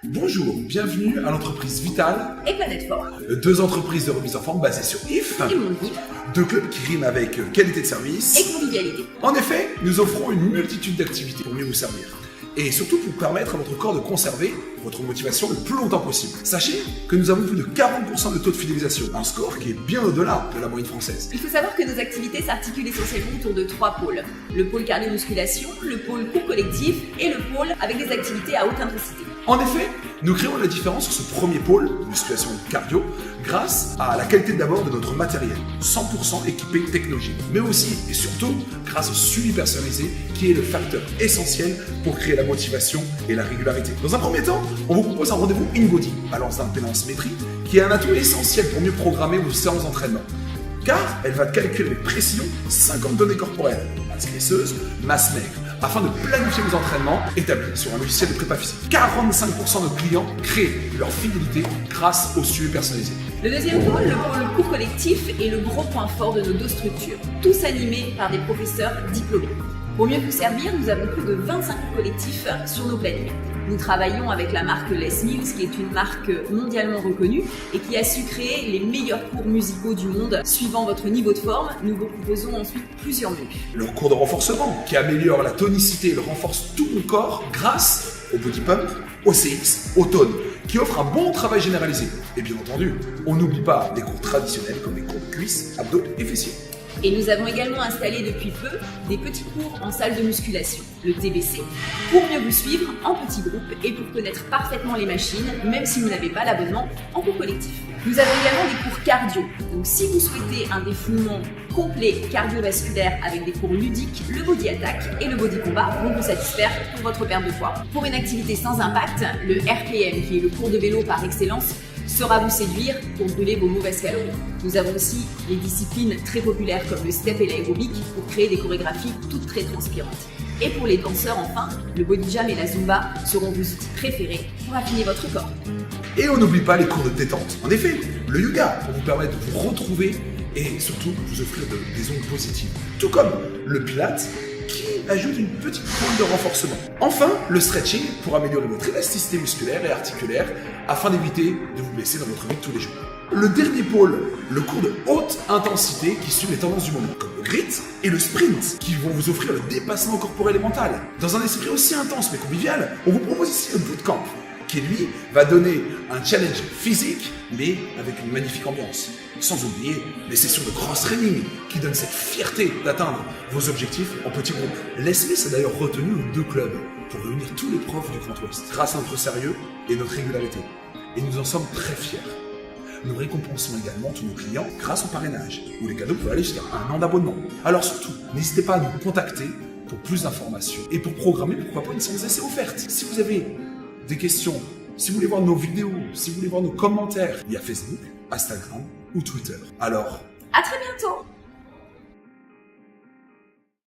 Bonjour, bienvenue à l'entreprise Vitale et Planète Fort. Deux entreprises de remise en forme basées sur IF, Et mon livre. deux clubs qui riment avec qualité de service. Et convivialité. En effet, nous offrons une multitude d'activités pour mieux vous servir. Et surtout pour permettre à votre corps de conserver votre motivation le plus longtemps possible. Sachez que nous avons plus de 40% de taux de fidélisation, un score qui est bien au-delà de la moyenne française. Il faut savoir que nos activités s'articulent essentiellement autour de 3 pôles. Le pôle cardio-musculation, le pôle cours collectif et le pôle avec des activités à haute intensité. En effet, nous créons la différence sur ce premier pôle, musculation et cardio, grâce à la qualité d'abord de notre matériel, 100% équipé technologique, mais aussi et surtout grâce au suivi personnalisé qui est le facteur essentiel pour créer la motivation et la régularité. Dans un premier temps, on vous propose un rendez-vous InBody, balance d'impédance métrique, qui est un atout essentiel pour mieux programmer vos séances d'entraînement. Car elle va calculer avec précision 50 données corporelles, masse graisseuse, masse maigre, afin de planifier vos entraînements établis sur un logiciel de prépa physique. 45% de clients créent leur fidélité grâce au suivi personnalisé. Le deuxième pôle, le pôle cours collectif, est le gros point fort de nos deux structures, tous animés par des professeurs diplômés. Pour mieux vous servir, nous avons plus de 25 cours collectifs sur nos plannings. Nous travaillons avec la marque Les Mills, qui est une marque mondialement reconnue et qui a su créer les meilleurs cours musicaux du monde. Suivant votre niveau de forme, nous vous proposons ensuite plusieurs menus. Leur cours de renforcement, qui améliore la tonicité et le renforce tout mon corps grâce au body pump, au CX, au tone, qui offre un bon travail généralisé. Et bien entendu, on n'oublie pas les cours traditionnels comme les cours de cuisses, abdos et fessiers. Et nous avons également installé depuis peu des petits cours en salle de musculation, le TBC, pour mieux vous suivre en petits groupes et pour connaître parfaitement les machines, même si vous n'avez pas l'abonnement en cours collectif. Nous avons également des cours cardio. Donc si vous souhaitez un défoulement complet cardiovasculaire avec des cours ludiques, le body attack et le body combat vont vous satisfaire pour votre perte de poids. Pour une activité sans impact, le RPM, qui est le cours de vélo par excellence, saura vous séduire pour brûler vos mauvaises calories. Nous avons aussi les disciplines très populaires comme le step et l'aérobic pour créer des chorégraphies toutes très transpirantes. Et pour les danseurs enfin, le body jam et la zumba seront vos outils préférés pour affiner votre corps. Et on n'oublie pas les cours de détente. En effet, le yoga pour vous permettre de vous retrouver et surtout vous offrir des ondes positives. Tout comme le pilates qui ajoute une petite pointe de renforcement. Enfin, le stretching pour améliorer votre élasticité musculaire et articulaire afin d'éviter de vous blesser dans votre vie de tous les jours. Le dernier pôle, le cours de haute intensité qui suit les tendances du moment, comme le grit et le sprint, qui vont vous offrir le dépassement corporel et mental. Dans un esprit aussi intense mais convivial, on vous propose ici le bootcamp, qui lui va donner un challenge physique, mais avec une magnifique ambiance. Sans oublier les sessions de cross-training, qui donnent cette fierté d'atteindre vaux objectifs en petits groupes. Les Smith a d'ailleurs retenu nos deux clubs pour réunir tous les profs du Grand Ouest, grâce à notre sérieux et notre régularité. Et nous en sommes très fiers. Nous récompensons également tous nos clients grâce au parrainage, où les cadeaux peuvent aller jusqu'à 1 an d'abonnement. Alors surtout, n'hésitez pas à nous contacter pour plus d'informations et pour programmer, pourquoi pas, une séance d'essai offerte. Si vous avez des questions, si vous voulez voir nos vidéos, si vous voulez voir nos commentaires, il y a Facebook, Instagram ou Twitter. Alors, À très bientôt!